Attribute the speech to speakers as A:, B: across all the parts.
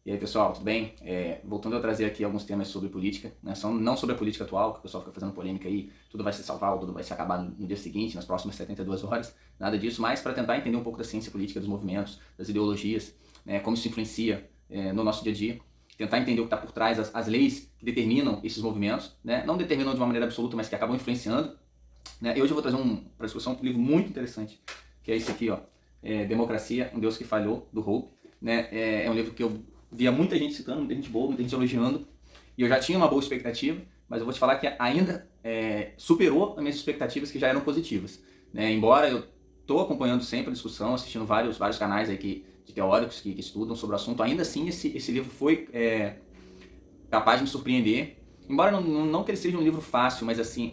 A: E aí, pessoal, tudo bem? Voltando a trazer aqui alguns temas sobre política, né? Não sobre a política atual, que o pessoal fica fazendo polêmica aí, tudo vai se salvar, ou tudo vai se acabar no dia seguinte, nas próximas 72 horas, nada disso, mas para tentar entender um pouco da ciência política, dos movimentos, das ideologias, né? Como isso influencia no nosso dia a dia, tentar entender o que está por trás, as leis que determinam esses movimentos, né? Não determinam de uma maneira absoluta, mas que acabam influenciando, né? E hoje eu vou trazer para discussão um livro muito interessante, que é esse aqui, ó, Democracia, um Deus que Falhou, do Hope, né? É um livro que eu via muita gente citando, muita gente boa, muita gente elogiando, e eu já tinha uma boa expectativa, mas eu vou te falar que ainda superou as minhas expectativas, que já eram positivas, né? Embora eu estou acompanhando sempre a discussão, assistindo vários canais aí de teóricos que estudam sobre o assunto, ainda assim esse livro foi capaz de me surpreender, embora não que ele seja um livro fácil, mas assim,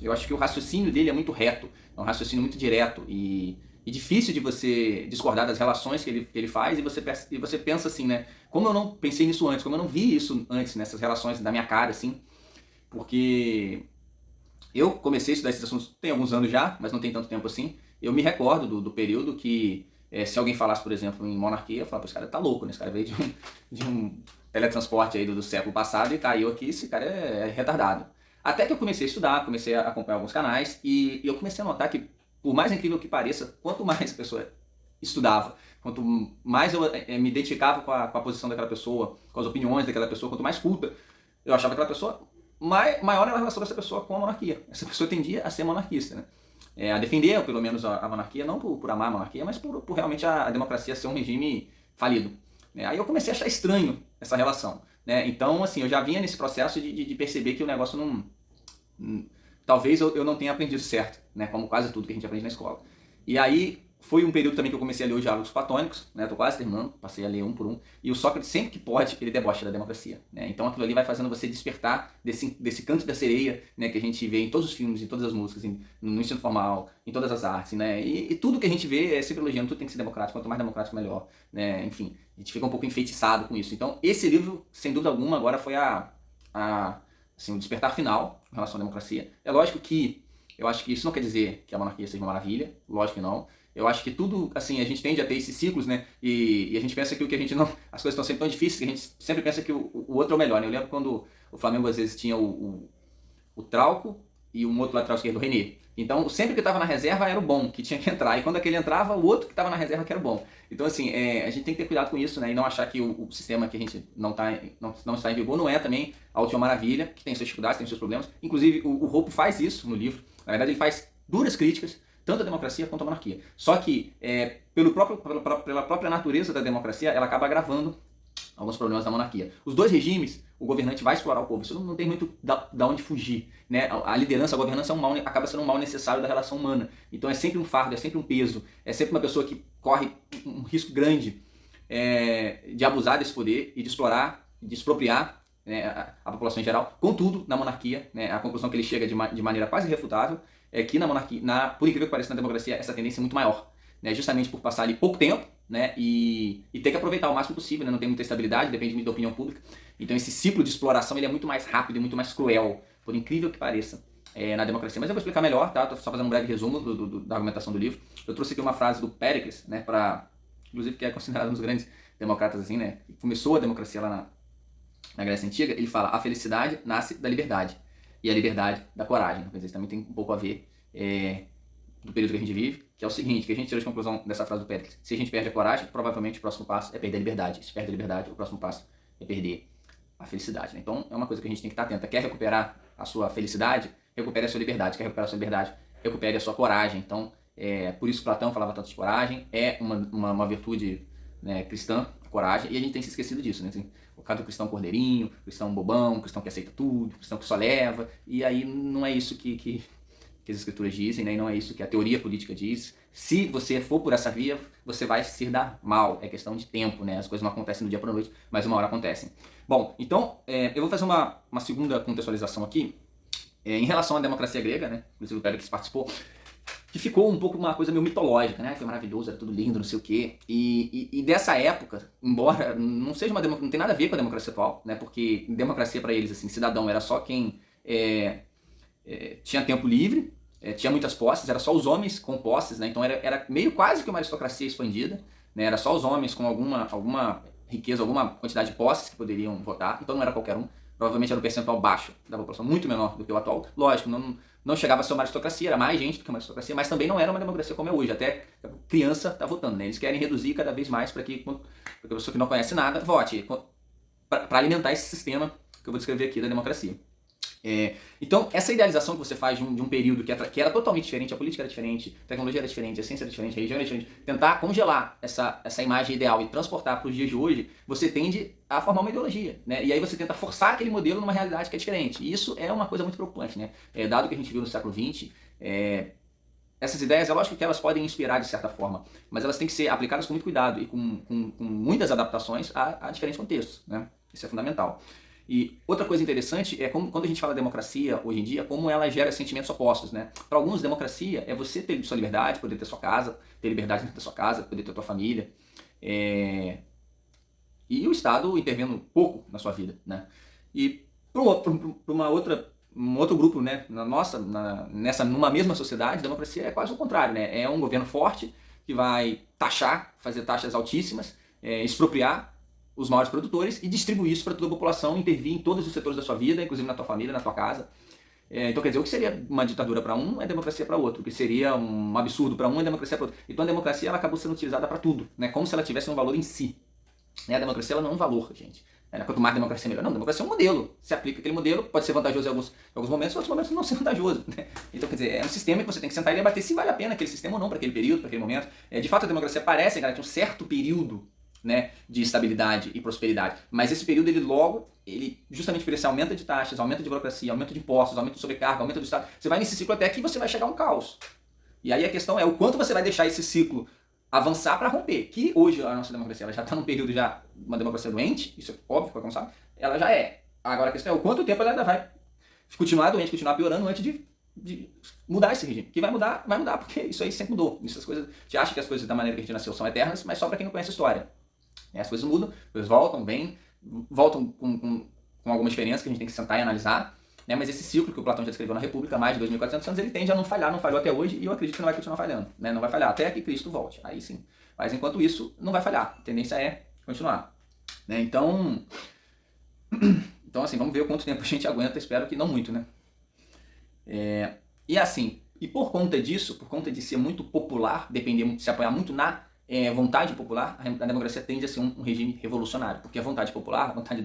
A: eu acho que o raciocínio dele é muito reto, é um raciocínio muito direto e difícil de você discordar das relações que ele faz, e você pensa assim, né? Como eu não pensei nisso antes, como eu não vi isso antes, nessas relações da minha cara, assim, porque eu comecei a estudar esses assuntos tem alguns anos já, mas não tem tanto tempo assim. Eu me recordo do período que, se alguém falasse, por exemplo, em monarquia, eu falava, esse cara tá louco, né? Esse cara veio de um teletransporte aí do século passado e caiu aqui, esse cara é retardado. Até que eu comecei a estudar, comecei a acompanhar alguns canais, e eu comecei a notar que, por mais incrível que pareça, quanto mais a pessoa estudava, quanto mais eu me identificava com a posição daquela pessoa, com as opiniões daquela pessoa, quanto mais culta eu achava aquela pessoa, maior era a relação dessa pessoa com a monarquia. Essa pessoa tendia a ser monarquista, né? A defender, pelo menos, a monarquia, não por amar a monarquia, mas por realmente a democracia ser um regime falido. Aí eu comecei a achar estranho essa relação, né? Então, assim, eu já vinha nesse processo de perceber que o negócio não... talvez eu não tenha aprendido certo, né? Como quase tudo que a gente aprende na escola. E aí foi um período também que eu comecei a ler os diálogos platônicos, né? Tô quase terminando, passei a ler um por um. E o Sócrates, sempre que pode, ele debocha da democracia, né? Então aquilo ali vai fazendo você despertar desse canto da sereia, né? Que a gente vê em todos os filmes, em todas as músicas, no ensino formal, em todas as artes, né? E tudo que a gente vê é sempre elogiando, tudo tem que ser democrático, quanto mais democrático melhor, né? Enfim, a gente fica um pouco enfeitiçado com isso. Então esse livro, sem dúvida alguma, agora foi assim, o despertar final em relação à democracia. É lógico que eu acho que isso não quer dizer que a monarquia seja uma maravilha, lógico que não. Eu acho que tudo, assim, a gente tende a ter esses ciclos, né? E a gente pensa que o que a gente não... as coisas estão sempre tão difíceis que a gente sempre pensa que o outro é o melhor, né? Eu lembro quando o Flamengo às vezes tinha o Trauco e um outro lateral esquerdo, o René. Então, sempre que estava na reserva era o bom, que tinha que entrar. E quando aquele entrava, o outro que estava na reserva que era o bom. Então, assim, a gente tem que ter cuidado com isso, né? E não achar que o sistema que a gente não está em vigor não é também a última maravilha, que tem suas dificuldades, tem seus problemas. Inclusive, o Hope faz isso no livro. Na verdade, ele faz duras críticas, tanto à democracia quanto à monarquia. Só que, pela própria natureza da democracia, ela acaba agravando alguns problemas da monarquia. Os dois regimes, o governante vai explorar o povo, isso não tem muito da onde fugir, né? A liderança, a governança acaba sendo um mal necessário da relação humana. Então é sempre um fardo, é sempre um peso, é sempre uma pessoa que corre um risco grande de abusar desse poder e de explorar, de expropriar, né, a população em geral. Contudo, na monarquia, né, a conclusão que ele chega de maneira quase irrefutável é que na monarquia, por incrível que pareça, na democracia, essa tendência é muito maior, né? Justamente por passar ali pouco tempo, né, e ter que aproveitar o máximo possível, né? Não tem muita estabilidade, depende muito da opinião pública. Então esse ciclo de exploração ele é muito mais rápido e muito mais cruel, por incrível que pareça, na democracia. Mas eu vou explicar melhor, tá? Estou só fazendo um breve resumo da argumentação do livro. Eu trouxe aqui uma frase do Péricles, né, inclusive que é considerado um dos grandes democratas, assim, né? Que começou a democracia lá na Grécia Antiga. Ele fala: a felicidade nasce da liberdade e a liberdade da coragem. Quer dizer, isso também tem um pouco a ver do período que a gente vive, que é o seguinte, que a gente tira de conclusão dessa frase do Péricles: se a gente perde a coragem, provavelmente o próximo passo é perder a liberdade. Se perde a liberdade, o próximo passo é perder a felicidade, né? Então é uma coisa que a gente tem que estar atento. Quer recuperar a sua felicidade? Recupere a sua liberdade. Quer recuperar a sua liberdade? Recupere a sua coragem. Então, por isso Platão falava tanto de coragem. É uma virtude, né, cristã, a coragem, e a gente tem se esquecido disso, né? O caso do cristão cordeirinho, cristão bobão, cristão que aceita tudo, cristão que só leva, e aí não é isso que as escrituras dizem, né? E não é isso que a teoria política diz. Se você for por essa via, você vai se dar mal. É questão de tempo, né? As coisas não acontecem do dia para a noite, mas uma hora acontecem. Bom, então eu vou fazer uma segunda contextualização aqui em relação à democracia grega, né? Inclusive o Péricles participou, que ficou um pouco uma coisa meio mitológica, né? Foi maravilhoso, era tudo lindo, não sei o quê. E dessa época, embora não seja não tem nada a ver com a democracia atual, né? Porque democracia para eles, assim, cidadão era só quem tinha tempo livre, tinha muitas posses, era só os homens com posses, né? Então era meio quase que uma aristocracia expandida, né? Era só os homens com alguma riqueza, alguma quantidade de posses que poderiam votar, então não era qualquer um. Provavelmente era um percentual baixo da população, muito menor do que o atual. Lógico, não chegava a ser uma aristocracia, era mais gente do que uma aristocracia, mas também não era uma democracia como é hoje. Até a criança está votando, né? Eles querem reduzir cada vez mais para que a pessoa que não conhece nada vote, para alimentar esse sistema que eu vou descrever aqui da democracia. Então, essa idealização que você faz de um período que era totalmente diferente, a política era diferente, a tecnologia era diferente, a ciência era diferente, a religião era diferente, tentar congelar essa imagem ideal e transportar para os dias de hoje, você tende a formar uma ideologia, né? E aí você tenta forçar aquele modelo numa realidade que é diferente. E isso é uma coisa muito preocupante, né? Dado que a gente viu no século XX, essas ideias, é lógico que elas podem inspirar de certa forma, mas elas têm que ser aplicadas com muito cuidado e com muitas adaptações a diferentes contextos, né? Isso é fundamental. E outra coisa interessante é como, quando a gente fala democracia hoje em dia, como ela gera sentimentos opostos, né? Para alguns, democracia é você ter sua liberdade, poder ter sua casa, ter liberdade dentro da sua casa, poder ter sua família, e o Estado intervindo pouco na sua vida, né? E para um outro grupo, né? Numa mesma sociedade, democracia é quase o contrário, né? É um governo forte que vai fazer taxas altíssimas, expropriar os maiores produtores e distribuir isso para toda a população, intervir em todos os setores da sua vida, inclusive na tua família, na tua casa. Então, quer dizer, o que seria uma ditadura para um é democracia para outro, o que seria um absurdo para um é democracia para outro. Então a democracia ela acabou sendo utilizada para tudo, né? Como se ela tivesse um valor em si. A democracia ela não é um valor, gente. Quanto mais democracia, melhor. Não, a democracia é um modelo. Se aplica aquele modelo, pode ser vantajoso em alguns momentos, em outros momentos não ser vantajoso, né? Então, quer dizer, é um sistema que você tem que sentar e debater se vale a pena aquele sistema ou não, para aquele período, para aquele momento. De fato, a democracia parece garantir um certo período, né, de estabilidade e prosperidade. Mas esse período, justamente por esse aumento de taxas, aumento de burocracia, aumento de impostos, aumento de sobrecarga, aumento do Estado, você vai nesse ciclo até que você vai chegar a um caos. E aí a questão é o quanto você vai deixar esse ciclo avançar para romper. Que hoje a nossa democracia ela já está num período uma democracia doente, isso é óbvio, qualquer um sabe, ela já é. Agora a questão é o quanto tempo ela ainda vai continuar doente, continuar piorando antes de mudar esse regime. Que vai mudar, porque isso aí sempre mudou. Essas coisas, a gente acha que as coisas da maneira que a gente nasceu são eternas, mas só para quem não conhece a história. As coisas mudam, as coisas voltam com alguma diferença que a gente tem que sentar e analisar, né? Mas esse ciclo que o Platão já descreveu na República há mais de 2.400 anos, ele tende a não falhar, não falhou até hoje, e eu acredito que não vai continuar falhando, né? Não vai falhar até que Cristo volte, aí sim. Mas enquanto isso, não vai falhar, a tendência é continuar, né? Então assim, vamos ver quanto tempo a gente aguenta, espero que não muito, né? E por conta disso, por conta de ser muito popular, se apoiar muito na vontade popular, a democracia tende a ser um regime revolucionário, porque a vontade popular, a vontade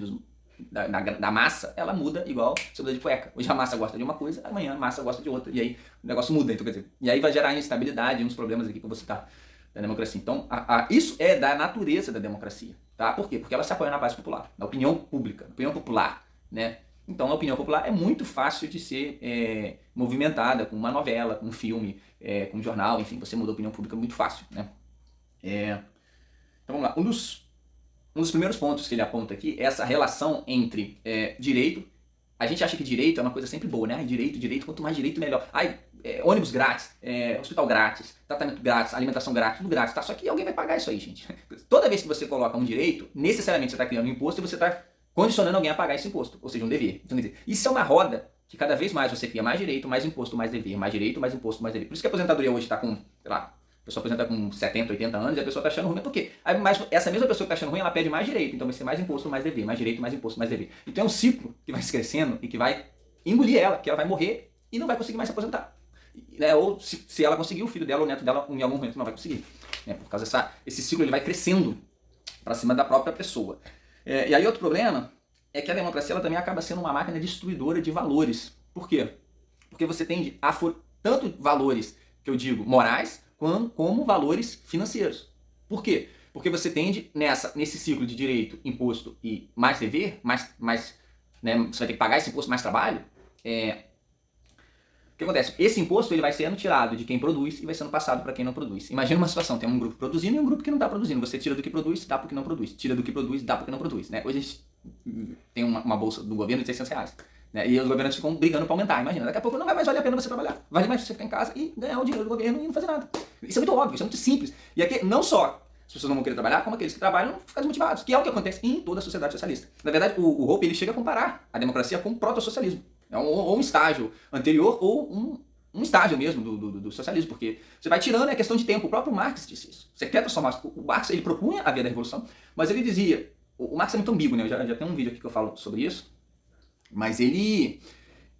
A: da massa, ela muda igual sombra de cueca. Hoje a massa gosta de uma coisa, amanhã a massa gosta de outra, e aí o negócio muda, então, quer dizer, e aí vai gerar instabilidade, uns problemas aqui que eu vou citar da democracia. Então, isso é da natureza da democracia, tá? Por quê? Porque ela se apoia na base popular, na opinião pública, na opinião popular, né? Então a opinião popular é muito fácil de ser movimentada com uma novela, com um filme, com um jornal, enfim, você muda a opinião pública muito fácil, né? Então vamos lá, um dos primeiros pontos que ele aponta aqui é essa relação entre direito. A gente acha que direito é uma coisa sempre boa, né? Direito, quanto mais direito melhor. Ônibus grátis, hospital grátis, tratamento grátis, alimentação grátis, tudo grátis, tá? Só que alguém vai pagar isso aí, gente. Toda vez que você coloca um direito, necessariamente você está criando um imposto e você está condicionando alguém a pagar esse imposto, ou seja, um dever. Então, quer dizer, isso é uma roda que cada vez mais você cria mais direito, mais imposto, mais dever, mais direito, mais imposto, mais dever. Por isso que a aposentadoria hoje está com, sei lá, a pessoa aposenta com 70, 80 anos e a pessoa está achando ruim. Por quê? Mas essa mesma pessoa que está achando ruim, ela pede mais direito. Então vai ser mais imposto, mais dever, mais direito, mais imposto, mais dever. Então é um ciclo que vai se crescendo e que vai engolir ela, que ela vai morrer e não vai conseguir mais se aposentar. Ou se ela conseguir, o filho dela ou o neto dela em algum momento não vai conseguir. Por causa esse ciclo ele vai crescendo para cima da própria pessoa. E aí outro problema é que a democracia ela também acaba sendo uma máquina destruidora de valores. Por quê? Porque você tende a tanto valores, que eu digo, morais, como valores financeiros. Por quê? Porque você tende, nesse ciclo de direito, imposto e mais dever, né, você vai ter que pagar esse imposto mais trabalho, o que acontece? Esse imposto ele vai sendo tirado de quem produz e vai sendo passado para quem não produz. Imagina uma situação, tem um grupo produzindo e um grupo que não está produzindo. Você tira do que produz, dá para o que não produz. Tira do que produz, dá para o que não produz. Né? Hoje a gente tem uma bolsa do governo de R$600. Né? E os governantes ficam brigando para aumentar. Imagina, daqui a pouco não vai mais valer a pena você trabalhar. Vale mais você ficar em casa e ganhar o dinheiro do governo e não fazer nada. Isso é muito óbvio, isso é muito simples. E aqui, não só as pessoas não vão querer trabalhar, como aqueles que trabalham vão ficar desmotivados. Que é o que acontece em toda a sociedade socialista. Na verdade, o Hoppe ele chega a comparar a democracia com o proto-socialismo. Ou um estágio anterior ou um estágio mesmo do socialismo, porque você vai tirando, é questão de tempo. O próprio Marx disse isso. Você quer transformar. O Marx ele propunha a via da revolução, mas ele dizia o Marx é muito ambíguo, né? Eu já tenho um vídeo aqui que eu falo sobre isso, mas ele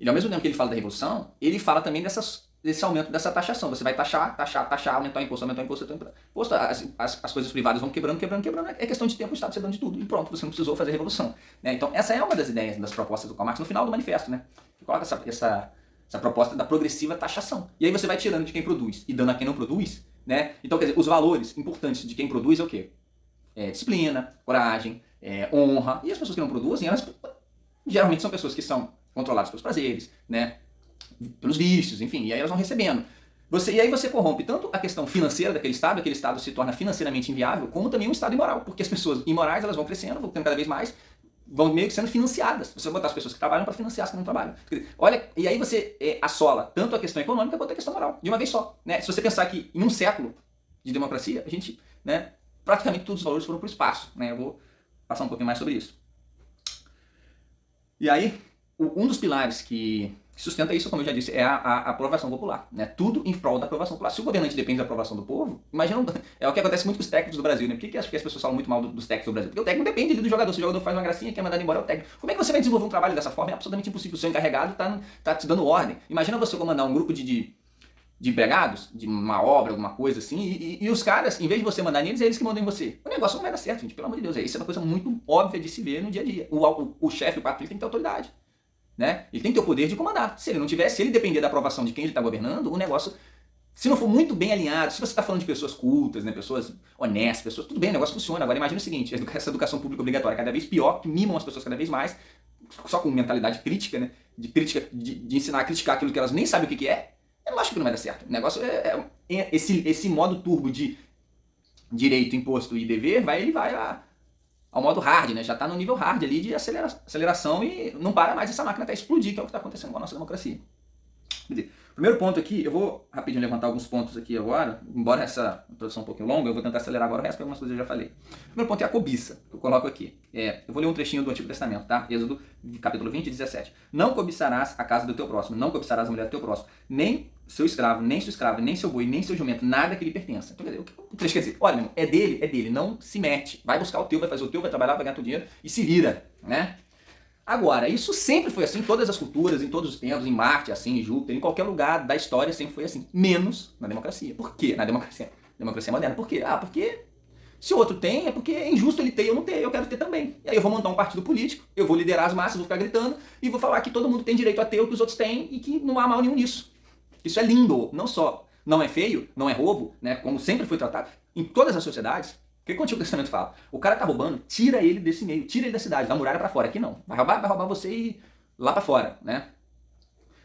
A: ao mesmo tempo que ele fala da revolução, ele fala também desse aumento dessa taxação. Você vai taxar, aumentar o imposto, as coisas privadas vão quebrando. É questão de tempo, o Estado se dando de tudo. E pronto, você não precisou fazer revolução. Né? Então, essa é uma das ideias, das propostas do Karl Marx no final do manifesto. Né? Que coloca essa proposta da progressiva taxação. E aí você vai tirando de quem produz e dando a quem não produz. Né? Então, quer dizer, os valores importantes de quem produz é o quê? Disciplina, coragem, honra. E as pessoas que não produzem, elas geralmente são pessoas que são controladas pelos prazeres, né? Pelos vícios, enfim, e aí elas vão recebendo. E aí você corrompe tanto a questão financeira daquele Estado se torna financeiramente inviável, como também um Estado imoral, porque as pessoas imorais elas vão crescendo, vão tendo cada vez mais, vão meio que sendo financiadas. Você vai botar as pessoas que trabalham para financiar as que não trabalham. Olha, e aí você assola tanto a questão econômica quanto a questão moral, de uma vez só. Né? Se você pensar que em um século de democracia, a gente, né, praticamente todos os valores foram para o espaço. Né? Eu vou passar um pouquinho mais sobre isso. E aí, um dos pilares que sustenta isso, como eu já disse, é a aprovação popular. Né? Tudo em prol da aprovação popular. Se o governante depende da aprovação do povo, imagina, é o que acontece muito com os técnicos do Brasil. Né? Por que acho que as pessoas falam muito mal dos técnicos do Brasil? Porque o técnico depende do jogador. Se o jogador faz uma gracinha, quer mandar embora é o técnico. Como é que você vai desenvolver um trabalho dessa forma? É absolutamente impossível. O seu encarregado está te dando ordem. Imagina você comandar um grupo de empregados, de uma obra, alguma coisa assim, e os caras, em vez de você mandar neles, é eles que mandam em você. O negócio não vai dar certo, gente, pelo amor de Deus. Isso é uma coisa muito óbvia de se ver no dia a dia. O chefe, o patrão, ele tem que ter autoridade. Né? Ele tem que ter o poder de comandar. Se ele não tiver, se ele depender da aprovação de quem ele está governando, o negócio, se não for muito bem alinhado, se você está falando de pessoas cultas, né, pessoas honestas, pessoas, tudo bem, o negócio funciona. Agora imagina o seguinte, essa educação pública obrigatória cada vez pior, que mimam as pessoas cada vez mais, só com mentalidade crítica, né, de ensinar a criticar aquilo que elas nem sabem o que é, eu acho que não vai dar certo. O negócio esse modo turbo de direito, imposto e dever, ele vai ao modo hard, né? Já está no nível hard ali de aceleração e não para mais essa máquina até explodir, que é o que está acontecendo com a nossa democracia. Quer dizer, primeiro ponto aqui, eu vou rapidinho levantar alguns pontos aqui agora, embora essa introdução um pouquinho longa, eu vou tentar acelerar agora o resto, porque algumas coisas eu já falei. O primeiro ponto é a cobiça, que eu coloco aqui. Eu vou ler um trechinho do Antigo Testamento, tá? Êxodo, capítulo 20, 17. Não cobiçarás a casa do teu próximo, não cobiçarás a mulher do teu próximo, nem seu escravo, nem sua escrava, nem seu boi, nem seu jumento, nada que lhe pertença. Então, quer dizer, o que o trecho quer dizer? Olha, meu irmão, é dele, não se mete. Vai buscar o teu, vai fazer o teu, vai trabalhar, vai ganhar teu dinheiro e se vira, né? Agora, isso sempre foi assim em todas as culturas, em todos os tempos, em Marte, assim, em Júpiter, em qualquer lugar da história sempre foi assim, menos na democracia. Por quê? Na democracia moderna. Por quê? Porque se o outro tem, é porque é injusto ele ter e eu não ter, eu quero ter também. E aí eu vou montar um partido político, eu vou liderar as massas, vou ficar gritando e vou falar que todo mundo tem direito a ter o que os outros têm e que não há mal nenhum nisso. Isso é lindo, não só não é feio, não é roubo, né, como sempre foi tratado, em todas as sociedades. O que o Antigo Testamento fala? O cara tá roubando, tira ele desse meio, tira ele da cidade, da muralha pra fora. Aqui não. Vai roubar você e ir lá pra fora, né?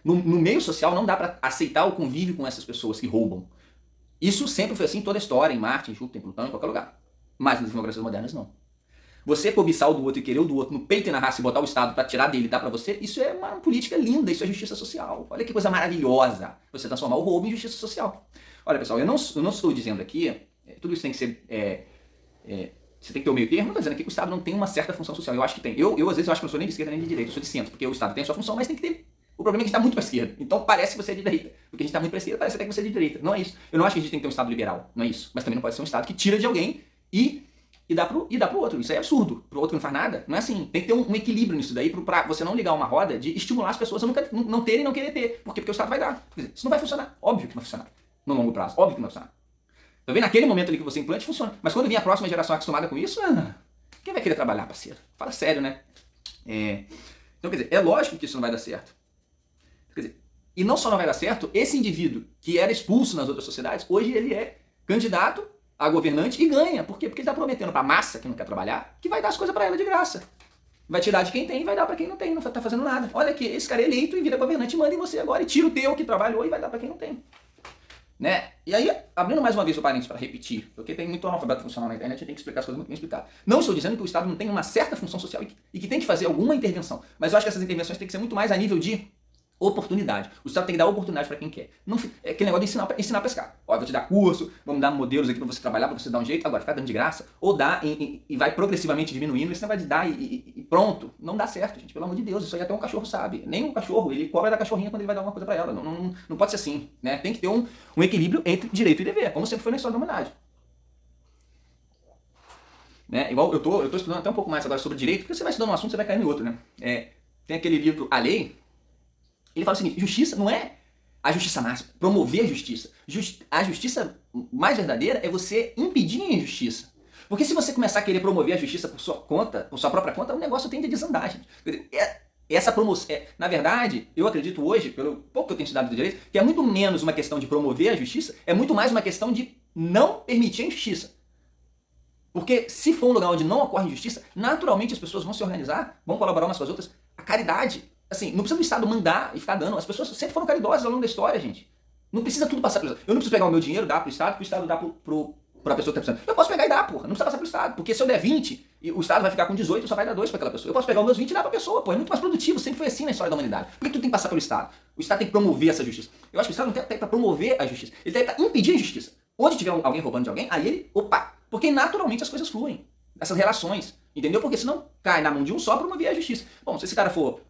A: No meio social não dá pra aceitar o convívio com essas pessoas que roubam. Isso sempre foi assim em toda a história, em Marte, em Júpiter, em Plutão, em qualquer lugar. Mas nas democracias modernas não. Você cobiçar o do outro e querer o do outro no peito e na raça e botar o Estado pra tirar dele e dar pra você, isso é uma política linda, isso é justiça social. Olha que coisa maravilhosa, você transformar o roubo em justiça social. Olha pessoal, eu não estou dizendo aqui, tudo isso tem que ser... você tem que ter o meio termo, não estou dizendo aqui que o Estado não tem uma certa função social. Eu acho que tem. Eu às vezes, eu acho que eu não sou nem de esquerda nem de direita, eu sou de centro, porque o Estado tem a sua função, mas tem que ter. O problema é que a gente está muito para a esquerda. Então parece que você é de direita. Porque a gente está muito para a esquerda, parece até que você é de direita. Não é isso. Eu não acho que a gente tem que ter um Estado liberal. Não é isso. Mas também não pode ser um Estado que tira de alguém e dá pro outro. Isso é absurdo. Pro outro que não faz nada. Não é assim. Tem que ter um equilíbrio nisso daí para você não ligar uma roda de estimular as pessoas a não terem e não querer ter. Por quê? Porque o Estado vai dar. Quer dizer, isso não vai funcionar. Óbvio que não vai funcionar. No longo prazo. Óbvio que não vai funcionar. Então, naquele momento ali que você implante, funciona. Mas quando vir a próxima geração acostumada com isso, quem vai querer trabalhar, parceiro? Fala sério, né? Então, quer dizer, é lógico que isso não vai dar certo. Quer dizer, e não só não vai dar certo, esse indivíduo que era expulso nas outras sociedades, hoje ele é candidato a governante e ganha. Por quê? Porque ele está prometendo para a massa que não quer trabalhar que vai dar as coisas para ela de graça. Vai tirar de quem tem e vai dar para quem não tem, não está fazendo nada. Olha aqui, esse cara é eleito e vira governante e manda em você agora. E tira o teu que trabalhou e vai dar para quem não tem. Né? E aí, abrindo mais uma vez o parênteses para repetir, porque tem muito analfabeto funcional na internet, eu tenho que explicar as coisas muito bem explicadas. Não estou dizendo que o Estado não tem uma certa função social e que tem que fazer alguma intervenção, mas eu acho que essas intervenções têm que ser muito mais a nível de oportunidade. O Estado tem que dar oportunidade para quem quer. Não, é aquele negócio de ensinar a pescar. Ó, eu vou te dar curso, vamos dar modelos aqui para você trabalhar, para você dar um jeito, agora ficar dando de graça, ou dá e vai progressivamente diminuindo, esse negócio de dar e pronto. Não dá certo, gente, pelo amor de Deus, isso aí até um cachorro sabe. Nem um cachorro, ele cobra da cachorrinha quando ele vai dar alguma coisa para ela. Não pode ser assim, né? Tem que ter um equilíbrio entre direito e dever, como sempre foi na história da humanidade. Né? Igual eu tô estudando até um pouco mais agora sobre direito, porque você vai estudando um assunto, você vai caindo em outro, né? Tem aquele livro A Lei, ele fala o seguinte: justiça não é a justiça máxima, promover a justiça. A justiça mais verdadeira é você impedir a injustiça. Porque se você começar a querer promover a justiça por sua conta, por sua própria conta, o negócio tende a desandar, gente. Essa promoção, na verdade, eu acredito hoje, pelo pouco que eu tenho estudado do direito, que é muito menos uma questão de promover a justiça, é muito mais uma questão de não permitir a injustiça. Porque se for um lugar onde não ocorre injustiça, naturalmente as pessoas vão se organizar, vão colaborar umas com as outras. A caridade, assim, não precisa do Estado mandar e ficar dando. As pessoas sempre foram caridosas ao longo da história, gente. Não precisa tudo passar pelo Estado. Eu não preciso pegar o meu dinheiro, dar pro Estado, pro Estado dar pra pessoa que tá precisando. Eu posso pegar e dar, porra. Não precisa passar pelo Estado. Porque se eu der 20, o Estado vai ficar com 18, só vai dar 2 pra aquela pessoa. Eu posso pegar os meus 20 e dar pra pessoa, pô. É muito mais produtivo. Sempre foi assim na história da humanidade. Por que tudo tem que passar pelo Estado? O Estado tem que promover essa justiça. Eu acho que o Estado não tá aí pra promover a justiça. Ele tá aí pra impedir a injustiça. Onde tiver alguém roubando de alguém, aí ele, opa. Porque naturalmente as coisas fluem. Essas relações. Entendeu? Porque senão cai na mão de um só promover a justiça. Bom, se esse cara for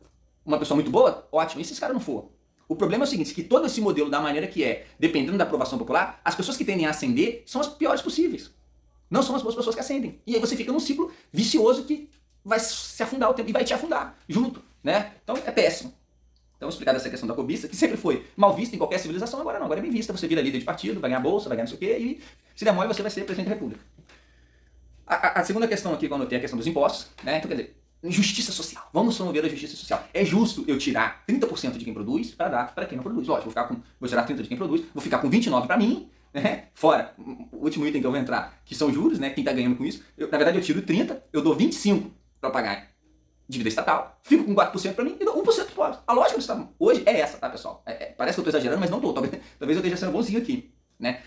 A: uma pessoa muito boa, ótimo. E se esse cara não for? O problema é o seguinte, que todo esse modelo, da maneira que é, dependendo da aprovação popular, as pessoas que tendem a ascender são as piores possíveis. Não são as boas pessoas que ascendem. E aí você fica num ciclo vicioso que vai se afundar o tempo e vai te afundar junto, né? Então é péssimo. Então, explicada essa questão da cobiça, que sempre foi mal vista em qualquer civilização, agora não, agora é bem vista. Você vira líder de partido, vai ganhar bolsa, vai ganhar não sei o quê, e se der mole você vai ser presidente da república. A segunda questão aqui, quando tem a questão dos impostos, né? Então, quer dizer, justiça social. Vamos promover a justiça social. É justo eu tirar 30% de quem produz para dar para quem não produz. Lógico, vou tirar 30% de quem produz, vou ficar com 29% para mim, né? Fora o último item que eu vou entrar, que são juros, né? Quem está ganhando com isso. Na verdade, eu tiro 30%, eu dou 25% para pagar dívida estatal, fico com 4% para mim e dou 1% para o pobre. A lógica do Estado hoje é essa, tá, pessoal? Parece que eu estou exagerando, mas não estou. Talvez eu esteja sendo bonzinho aqui, né?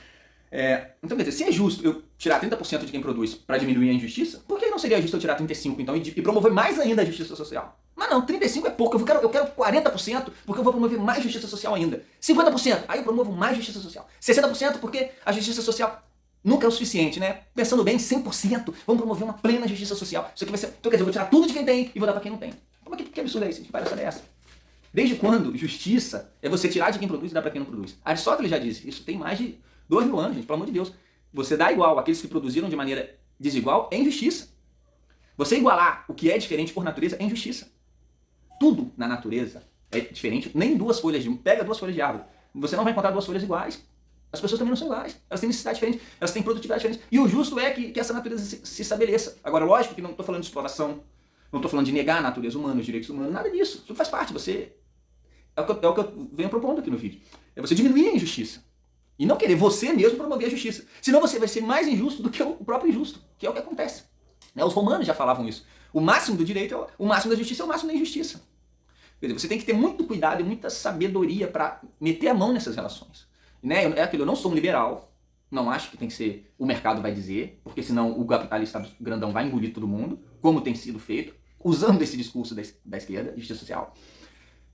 A: Então, quer dizer, se é justo eu tirar 30% de quem produz para diminuir a injustiça, por que não seria justo eu tirar 35% então e promover mais ainda a justiça social? Mas não, 35% é pouco, eu quero 40% porque eu vou promover mais justiça social ainda. 50%, aí eu promovo mais justiça social. 60% porque a justiça social nunca é o suficiente, né? Pensando bem, 100%, vamos promover uma plena justiça social. Isso aqui vai ser, então quer dizer, eu vou tirar tudo de quem tem e vou dar para quem não tem. Mas que absurdo é isso? Que palhaçada é essa? Desde quando justiça é você tirar de quem produz e dar para quem não produz? Aristóteles já disse, isso tem mais de 2.000 anos, gente, pelo amor de Deus. Você dá igual àqueles que produziram de maneira desigual é injustiça. Você igualar o que é diferente por natureza é injustiça. Tudo na natureza é diferente, nem pega 2 folhas de árvore. Você não vai encontrar 2 folhas iguais. As pessoas também não são iguais. Elas têm necessidade diferente, elas têm produtividade diferente. E o justo é que essa natureza se estabeleça. Agora, lógico que não estou falando de exploração, não estou falando de negar a natureza humana, os direitos humanos, nada disso. Isso faz parte. É o que eu venho propondo aqui no vídeo. É você diminuir a injustiça. E não querer você mesmo promover a justiça. Senão você vai ser mais injusto do que o próprio injusto, que é o que acontece. Os romanos já falavam isso. O máximo do direito, o máximo da justiça é o máximo da injustiça. Quer dizer, você tem que ter muito cuidado e muita sabedoria para meter a mão nessas relações. Né? É aquilo, eu não sou um liberal, não acho que tem que ser o mercado vai dizer, porque senão o capitalista grandão vai engolir todo mundo, como tem sido feito, usando esse discurso da esquerda, justiça social.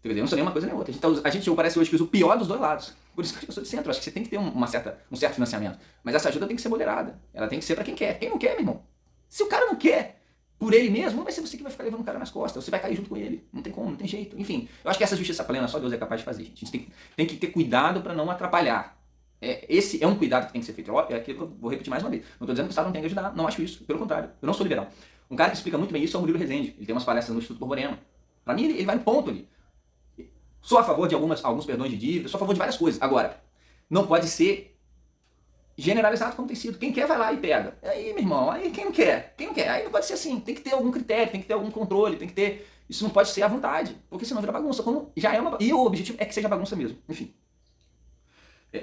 A: Quer dizer, eu não sou nem uma coisa nem outra. A gente parece hoje que usa o pior dos 2 lados. Por isso que eu sou de centro. Acho que você tem que ter um certo financiamento. Mas essa ajuda tem que ser moderada. Ela tem que ser para quem quer. Quem não quer, meu irmão? Se o cara não quer por ele mesmo, não vai ser você que vai ficar levando o cara nas costas. Você vai cair junto com ele. Não tem como, não tem jeito. Enfim, eu acho que essa justiça plena só Deus é capaz de fazer. Gente. A gente tem que ter cuidado para não atrapalhar. Esse é um cuidado que tem que ser feito. É aquilo que eu vou repetir mais uma vez. Não estou dizendo que o Estado não tem que ajudar. Não acho isso. Pelo contrário. Eu não sou liberal. Um cara que explica muito bem isso é o Murilo Rezende. Ele tem umas palestras no Instituto Borborema. Para mim, ele vai no ponto ali. Sou a favor de alguns perdões de dívida, sou a favor de várias coisas. Agora, não pode ser generalizado como tem sido. Quem quer vai lá e pega. Aí, meu irmão, aí quem não quer? Aí não pode ser assim. Tem que ter algum critério, tem que ter algum controle, tem que ter... Isso não pode ser à vontade, porque senão vira bagunça. Como já é uma... E o objetivo é que seja bagunça mesmo. Enfim.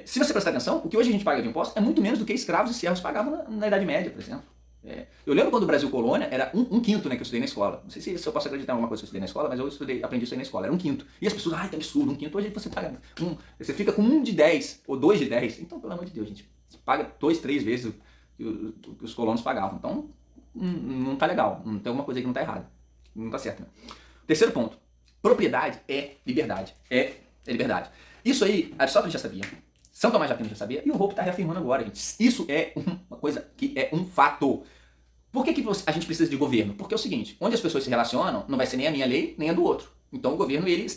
A: Se você prestar atenção, o que hoje a gente paga de imposto é muito menos do que escravos e servos pagavam na Idade Média, por exemplo. Eu lembro quando o Brasil colônia, era um quinto, né, que eu estudei na escola. Não sei se eu posso acreditar em alguma coisa que eu estudei na escola, mas eu aprendi isso aí na escola. Era 1/5. E as pessoas, que absurdo, 1/5. Hoje você paga você fica com 1 de 10, ou 2 de 10. Então, pelo amor de Deus, gente, você paga 2, 3 vezes o que os colonos pagavam. Então, não tá legal. Não tem alguma coisa aí que não tá errada. Não tá certo, né? Terceiro ponto. Propriedade é liberdade. É liberdade. Isso aí, Aristóteles já sabia. São Tomás de Aquino já sabia. E o Hope está reafirmando agora, gente. Isso é uma coisa que é um fato. Por que a gente precisa de governo? Porque é o seguinte, onde as pessoas se relacionam, não vai ser nem a minha lei, nem a do outro. Então o governo, ele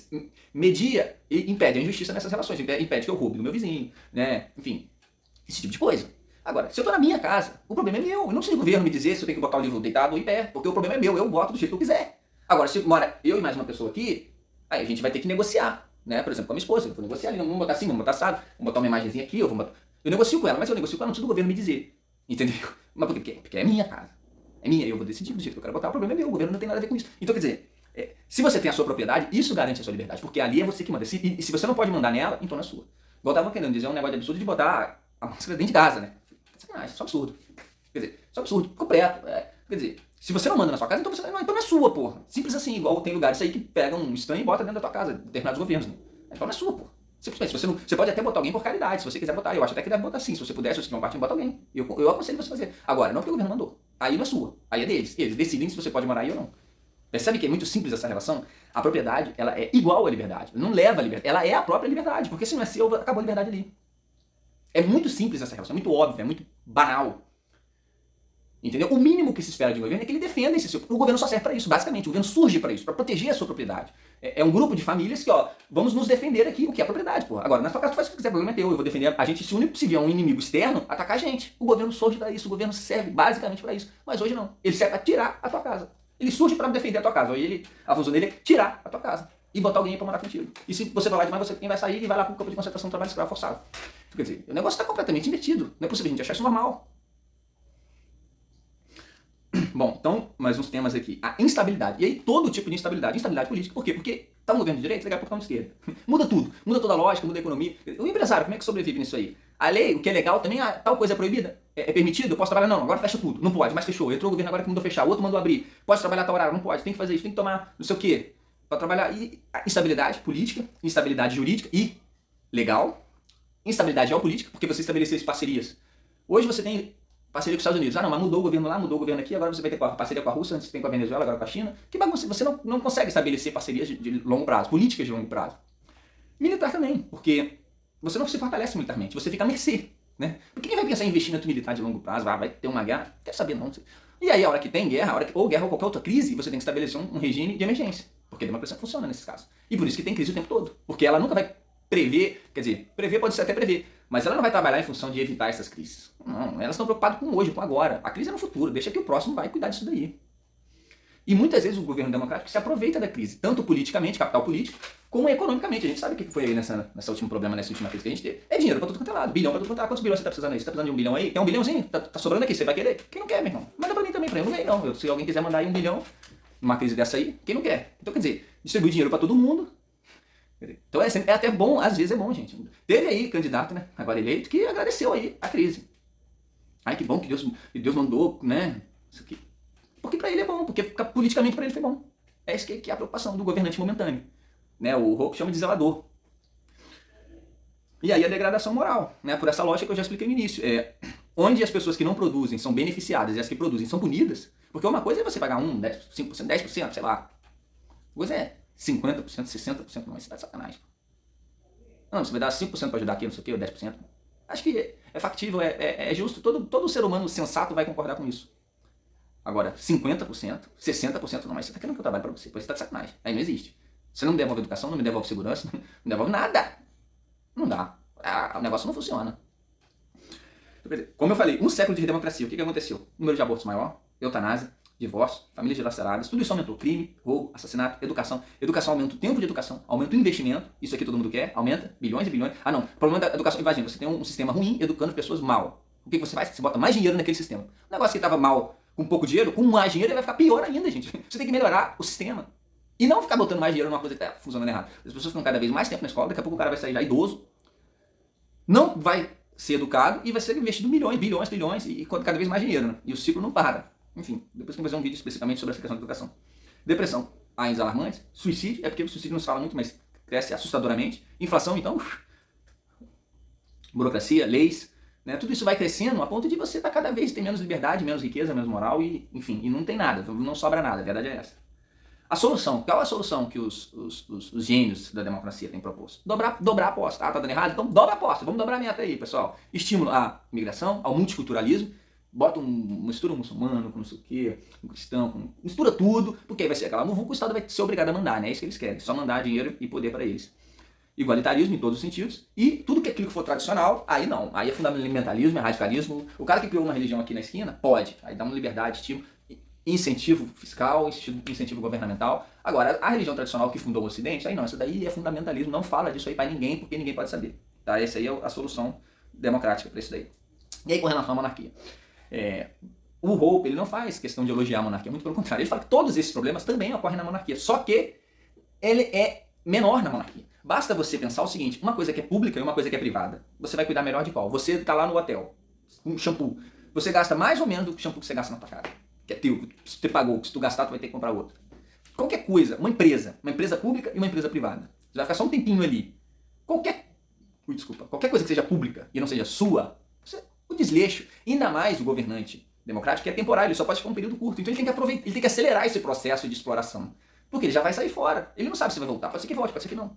A: media e impede a injustiça nessas relações, impede que eu roube do meu vizinho, né? Enfim, esse tipo de coisa. Agora, se eu tô na minha casa, o problema é meu. Eu não preciso do governo me dizer se eu tenho que botar o livro deitado ou em pé, porque o problema é meu, eu boto do jeito que eu quiser. Agora, se mora eu e mais uma pessoa aqui, aí a gente vai ter que negociar, né? Por exemplo, com a minha esposa, eu vou negociar ali, vamos botar assim, vamos botar assado, vamos botar uma imagenzinha aqui, eu negocio com ela, mas eu negocio com ela, não preciso do governo me dizer, entendeu? Mas por quê? Porque é minha casa, é minha, eu vou decidir do jeito que eu quero botar, o problema é meu, o governo não tem nada a ver com isso. Então, quer dizer, se você tem a sua propriedade, isso garante a sua liberdade, porque ali é você que manda. E se você não pode mandar nela, então não é sua. Igual eu tava querendo dizer, é um negócio de absurdo de botar a máscara dentro de casa, né? Sacanagem, isso é um absurdo. Quer dizer, isso é um absurdo, completo. Quer dizer, se você não manda na sua casa, então não é sua, porra. Simples assim, igual tem lugares aí que pegam um estranho e bota dentro da tua casa, determinados governos, né? Então não é sua, porra. Simplesmente, você pode até botar alguém por caridade, se você quiser botar. Eu acho até que deve botar sim. Se você puder, se você tiver um partido, bota alguém. Eu aconselho você fazer. Agora, não porque o governo mandou. Aí não é sua. Aí é deles. Eles decidem se você pode morar aí ou não. Percebe que é muito simples essa relação? A propriedade, ela é igual à liberdade. Não leva a liberdade. Ela é a própria liberdade. Porque se não é seu, acabou a liberdade ali. É muito simples essa relação. É muito óbvio. É muito banal. Entendeu? O mínimo que se espera de um governo é que ele defenda esse seu. O governo só serve para isso, basicamente. O governo surge para isso, para proteger a sua propriedade. É um grupo de famílias que, vamos nos defender aqui, o que é propriedade, porra. Agora, na sua casa tu faz o que quiser, o problema é teu. Eu vou defender. A gente se une se vier um inimigo externo, atacar a gente. O governo surge para isso, o governo serve basicamente para isso. Mas hoje não. Ele serve para tirar a tua casa. Ele surge para defender a tua casa. Hoje a função dele é tirar a tua casa e botar alguém para morar contigo. E se você falar demais, quem vai sair e vai lá para o campo de concentração de trabalho escravo forçado. Quer dizer, o negócio está completamente invertido. Não é possível a gente achar isso normal. Bom, então, mais uns temas aqui. A instabilidade. E aí, todo tipo de instabilidade. Instabilidade política. Por quê? Porque tá um governo de direita, daqui a pouco tá de esquerda. Muda tudo. Muda toda a lógica, muda a economia. O empresário, como é que sobrevive nisso aí? A lei, o que é legal também, tal coisa é proibida. É permitido? Eu posso trabalhar? Não, agora fecha tudo. Não pode, mas fechou. Entrou o governo agora que mandou fechar. O outro mandou abrir. Pode trabalhar tal horário? Não pode. Tem que fazer isso, tem que tomar não sei o quê. Pra trabalhar. E instabilidade política, instabilidade jurídica e legal. Instabilidade geopolítica, porque você estabeleceu parcerias. Hoje você tem parceria com os Estados Unidos. Ah, não, mas mudou o governo lá, mudou o governo aqui, agora você vai ter parceria com a Rússia, antes você tem com a Venezuela, agora com a China. Que bagunça, você não consegue estabelecer parcerias de longo prazo, políticas de longo prazo. Militar também, porque você não se fortalece militarmente, você fica à mercê, né? Porque quem vai pensar em investimento militar de longo prazo, vai ter uma guerra, quer saber não. E aí, a hora que tem guerra, ou guerra ou qualquer outra crise, você tem que estabelecer um regime de emergência, porque a democracia funciona nesses casos. E por isso que tem crise o tempo todo, porque ela nunca vai prever, quer dizer, prever pode ser até prever, mas ela não vai trabalhar em função de evitar essas crises. Não, elas estão preocupadas com hoje, com agora. A crise é no futuro, deixa que o próximo vai cuidar disso daí. E muitas vezes o governo democrático se aproveita da crise, tanto politicamente, capital político, como economicamente. A gente sabe o que foi aí nessa última problema, nessa última crise que a gente teve. É dinheiro pra tudo quanto é lado, bilhão pra tudo quanto é lado. Quantos bilhões você tá precisando aí? Você tá precisando de 1 bilhão aí? Tem 1 bilhãozinho? Tá sobrando aqui, você vai querer? Quem não quer, meu irmão? Manda pra mim também, pra mim. Eu não ganhei não. Se alguém quiser mandar aí 1 bilhão numa crise dessa aí, quem não quer? Então quer dizer, distribui dinheiro pra todo mundo. Então é até bom, às vezes é bom, gente. Teve aí candidato, né, agora eleito, que agradeceu aí a crise. Ai, que bom que Deus mandou, né, isso aqui. Porque pra ele é bom, porque politicamente pra ele foi bom. É isso que é a preocupação do governante momentâneo. Né, o Roque chama de zelador. E aí a degradação moral, né, por essa lógica que eu já expliquei no início. Onde as pessoas que não produzem são beneficiadas e as que produzem são punidas, porque uma coisa é você pagar 1, 10, 5%, 10%, sei lá. Coisa é 50%, 60%, não, isso tá de sacanagem. Não, você vai dar 5% para ajudar aqui, não sei o que, ou 10%. Acho que é factível, é justo, todo ser humano sensato vai concordar com isso. Agora, 50%, 60%, não, mas você tá querendo que eu trabalhe para você, pois você tá de sacanagem. Aí não existe. Você não me devolve educação, não me devolve segurança, não me devolve nada. Não dá. O negócio não funciona. Como eu falei, um século de democracia, o que aconteceu? Número de abortos maior, eutanásia, divórcio, famílias dilaceradas, tudo isso aumentou. Crime, roubo, assassinato, educação. Educação aumenta o tempo de educação, aumenta o investimento, isso aqui todo mundo quer, aumenta, bilhões e bilhões. Ah não, o problema da educação, imagina, você tem um sistema ruim educando pessoas mal. O que você faz? Você bota mais dinheiro naquele sistema. O negócio que estava mal com pouco dinheiro, com mais dinheiro ele vai ficar pior ainda, gente. Você tem que melhorar o sistema. E não ficar botando mais dinheiro numa coisa que está funcionando errado. As pessoas ficam cada vez mais tempo na escola, daqui a pouco o cara vai sair já idoso, não vai ser educado e vai ser investido milhões, bilhões, bilhões e cada vez mais dinheiro, né? E o ciclo não para. Enfim, depois que eu vou fazer um vídeo especificamente sobre essa questão da educação. Depressão, ainda alarmante. Suicídio, é porque o suicídio não se fala muito, mas cresce assustadoramente. Inflação, então, burocracia, leis, né? Tudo isso vai crescendo a ponto de você estar cada vez ter menos liberdade, menos riqueza, menos moral e, enfim, e não tem nada, não sobra nada, a verdade é essa. A solução, qual é a solução que os gênios da democracia têm proposto? Dobrar a aposta. Ah, tá dando errado? Então dobra a aposta, vamos dobrar a meta aí, pessoal. Estímulo à migração, ao multiculturalismo, bota mistura um muçulmano com não sei o quê, um cristão, mistura tudo, porque aí vai ser aquela muvuca, o Estado vai ser obrigado a mandar, né? É isso que eles querem, só mandar dinheiro e poder para eles. igualitarismo em todos os sentidos, e tudo que aquilo que for tradicional, aí não. Aí é fundamentalismo, é radicalismo. O cara que criou uma religião aqui na esquina, pode. Aí dá uma liberdade, tipo, incentivo fiscal, incentivo governamental. Agora, a religião tradicional que fundou o Ocidente, aí não, isso daí é fundamentalismo, não fala disso aí pra ninguém, porque ninguém pode saber. Tá? Essa aí é a solução democrática para isso daí. E aí com relação à monarquia. O Hope, ele não faz questão de elogiar a monarquia, muito pelo contrário. Ele fala que todos esses problemas também ocorrem na monarquia, só que ele é menor na monarquia. Basta você pensar o seguinte, uma coisa que é pública e uma coisa que é privada. Você vai cuidar melhor de qual? Você tá lá no hotel, um shampoo. Você gasta mais ou menos do shampoo que você gasta na tua casa. Que é teu, que você pagou, que se tu gastar tu vai ter que comprar outro. Qualquer coisa, uma empresa pública e uma empresa privada. Você vai ficar só um tempinho ali. Qualquer coisa que seja pública e não seja sua, o desleixo, ainda mais o governante democrático, que é temporário, ele só pode ficar um período curto. Então ele tem que aproveitar, ele tem que acelerar esse processo de exploração. Porque ele já vai sair fora. Ele não sabe se vai voltar. Pode ser que volte, pode ser que não.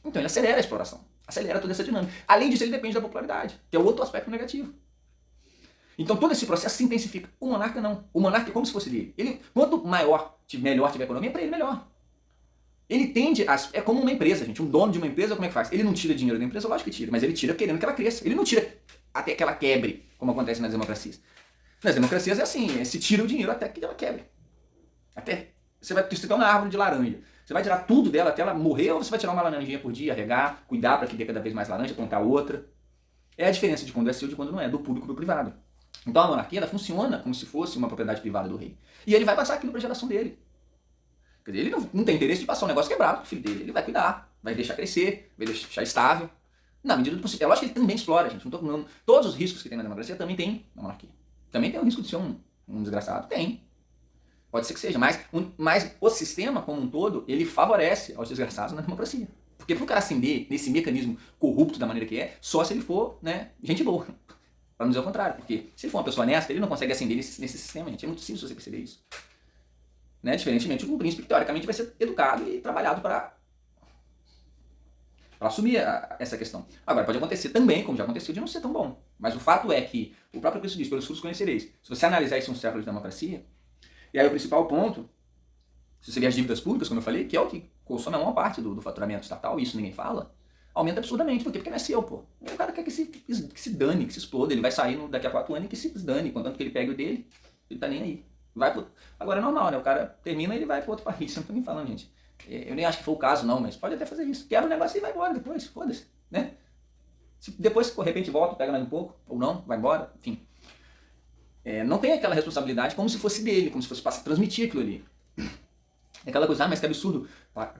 A: Então ele acelera a exploração. Acelera toda essa dinâmica. Além disso, ele depende da popularidade, que é o outro aspecto negativo. Então todo esse processo se intensifica. O monarca não. O monarca é como se fosse dele. Ele, quanto melhor tiver a economia, para ele melhor. Ele tende a... É como uma empresa, gente. Um dono de uma empresa, como é que faz? Ele não tira dinheiro da empresa, lógico que tira. Mas ele tira querendo que ela cresça. Ele não tira até que ela quebre, como acontece nas democracias. Nas democracias é assim, se tira o dinheiro até que ela quebre. Até você vai ter uma árvore de laranja. Você vai tirar tudo dela até ela morrer ou você vai tirar uma laranjinha por dia, regar, cuidar para que dê cada vez mais laranja, plantar outra. É a diferença de quando é seu e de quando não é, do público pro privado. Então a monarquia ela funciona como se fosse uma propriedade privada do rei. E ele vai passar aquilo para a geração dele. Quer dizer, ele não tem interesse de passar um negócio quebrado pro filho dele. Ele vai cuidar, vai deixar crescer, vai deixar estável. Na medida do possível. É lógico que ele também explora, gente. Não tô falando. Todos os riscos que tem na democracia também tem na monarquia. Também tem o risco de ser um desgraçado. Tem. Pode ser que seja. Mas o sistema como um todo, ele favorece aos desgraçados na democracia. Porque pro cara ascender nesse mecanismo corrupto da maneira que é, só se ele for, né, gente boa. Para não dizer o contrário. Porque se ele for uma pessoa honesta, ele não consegue ascender nesse sistema, gente. É muito simples você perceber isso. Né? Diferentemente de um príncipe que teoricamente vai ser educado e trabalhado para assumir essa questão. Agora, pode acontecer também, como já aconteceu, de não ser tão bom. Mas o fato é que, o próprio Cristo diz, pelos frutos conhecereis. Se você analisar isso um século de democracia, e aí o principal ponto, se você ver as dívidas públicas, como eu falei, que é o que consome a maior parte do faturamento estatal, e isso ninguém fala, aumenta absurdamente. Por quê? Porque não é seu, pô. O cara quer que se dane, que se exploda, ele vai sair daqui a 4 anos e que se dane, contanto que ele pegue o dele, ele tá nem aí. Agora é normal, né? O cara termina e ele vai para outro país. Eu não tô nem falando, gente. Eu nem acho que foi o caso, não, mas pode até fazer isso. Quebra o negócio e vai embora depois, foda-se, né? Se depois, de repente, volta, pega mais um pouco, ou não, vai embora, enfim. Não tem aquela responsabilidade como se fosse dele, como se fosse transmitir aquilo ali. É aquela coisa, mas que absurdo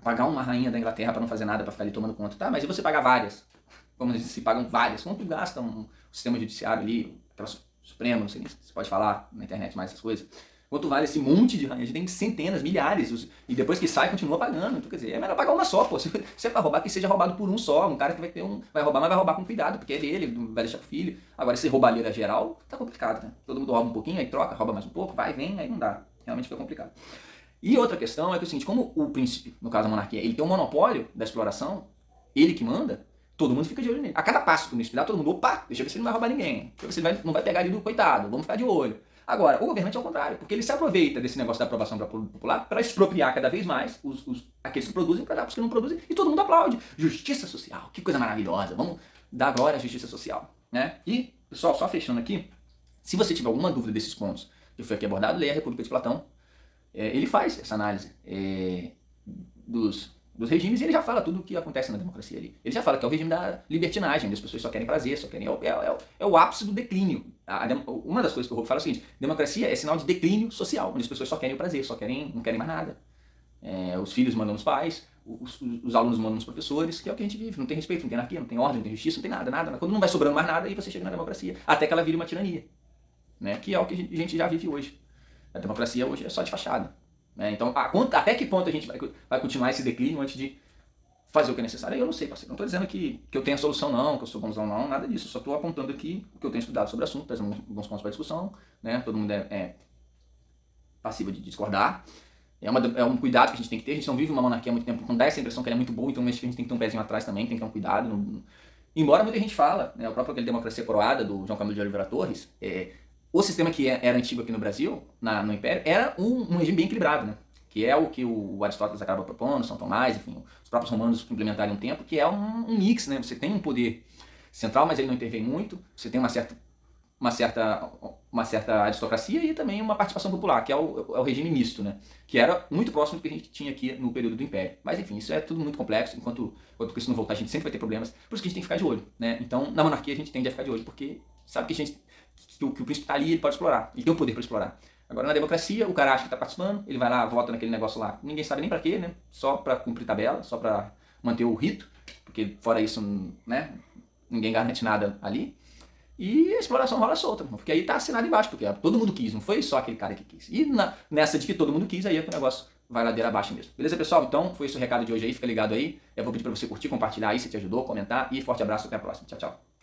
A: pagar uma rainha da Inglaterra para não fazer nada, para ficar ali tomando conta. Tá, mas e você pagar várias? Como se pagam várias? Quanto gasta o sistema judiciário ali, aquela Suprema, não sei nem se você pode falar na internet mais essas coisas. Quanto vale esse monte de rainha? A gente tem centenas, milhares, e depois que sai, continua pagando. Então, quer dizer, é melhor pagar uma só, pô. Se você vai roubar, que seja roubado por um só. Um cara que vai roubar, mas vai roubar com cuidado, porque é dele, vai deixar pro filho. Agora, se roubalheira geral, tá complicado, né? Todo mundo rouba um pouquinho, aí troca, rouba mais um pouco, vai, vem, aí não dá. Realmente fica complicado. E outra questão é que é o seguinte, como o príncipe, no caso da monarquia, ele tem um monopólio da exploração, ele que manda, todo mundo fica de olho nele. A cada passo que o príncipe dá, todo mundo, opa, deixa eu ver se ele não vai roubar ninguém. Deixa eu ver se ele não vai pegar ali do coitado, vamos ficar de olho. Agora, o governante é o contrário, porque ele se aproveita desse negócio da aprovação popular para expropriar cada vez mais aqueles que produzem para dar para os que não produzem, e todo mundo aplaude. Justiça social, que coisa maravilhosa, vamos dar glória à justiça social. Né? E, pessoal, só fechando aqui, se você tiver alguma dúvida desses pontos que foi aqui abordado, leia a República de Platão. Ele faz essa análise dos regimes e ele já fala tudo o que acontece na democracia ali. Ele já fala que é o regime da libertinagem, onde as pessoas só querem prazer, só querem... É o ápice do declínio. Uma das coisas que o Hope fala é o seguinte, democracia é sinal de declínio social, onde as pessoas só querem o prazer, não querem mais nada. Os filhos mandam nos pais, os alunos mandam nos professores, que é o que a gente vive. Não tem respeito, não tem anarquia, não tem ordem, não tem justiça, não tem nada. Quando não vai sobrando mais nada, aí você chega na democracia. Até que ela vire uma tirania. Né? Que é o que a gente já vive hoje. A democracia hoje é só de fachada. Né? Então, até que ponto a gente vai continuar esse declínio antes de fazer o que é necessário? Eu não sei, parceiro. Não estou dizendo que eu tenho a solução não, que eu sou bonzão não, nada disso. Eu só estou apontando aqui o que eu tenho estudado sobre o assunto, trazendo alguns pontos para discussão. Né? Todo mundo é passivo de discordar. É um cuidado que a gente tem que ter. A gente não vive uma monarquia há muito tempo, não dá essa impressão que ela é muito boa, então acho que a gente tem que ter um pezinho atrás também, tem que ter um cuidado. Embora muita gente fala, né, o próprio aquele Democracia Coroada, do João Camilo de Oliveira Torres, o sistema que era antigo aqui no Brasil, no Império, era um regime bem equilibrado, né? que é o que o Aristóteles acaba propondo, São Tomás, enfim, os próprios romanos implementaram um tempo, que é um mix, né? Você tem um poder central, mas ele não intervém muito, você tem uma certa aristocracia e também uma participação popular, que é o regime misto, né? Que era muito próximo do que a gente tinha aqui no período do Império. Mas enfim, isso é tudo muito complexo, enquanto isso não voltar, a gente sempre vai ter problemas, por isso que a gente tem que ficar de olho, né? Então, na monarquia a gente tende a ficar de olho, porque sabe que o príncipe está ali, ele pode explorar, ele tem o poder para explorar. Agora, na democracia, o cara acha que está participando, ele vai lá, vota naquele negócio lá, ninguém sabe nem para quê, né? Só para cumprir tabela, só para manter o rito, porque fora isso, né? Ninguém garante nada ali. E a exploração rola solta, porque aí tá assinado embaixo, porque todo mundo quis, não foi só aquele cara que quis. E nessa de que todo mundo quis, aí é que o negócio vai ladeira abaixo mesmo. Beleza, pessoal? Então, foi esse o recado de hoje aí, fica ligado aí. Eu vou pedir pra você curtir, compartilhar aí se te ajudou, comentar, e forte abraço, até a próxima. Tchau, tchau.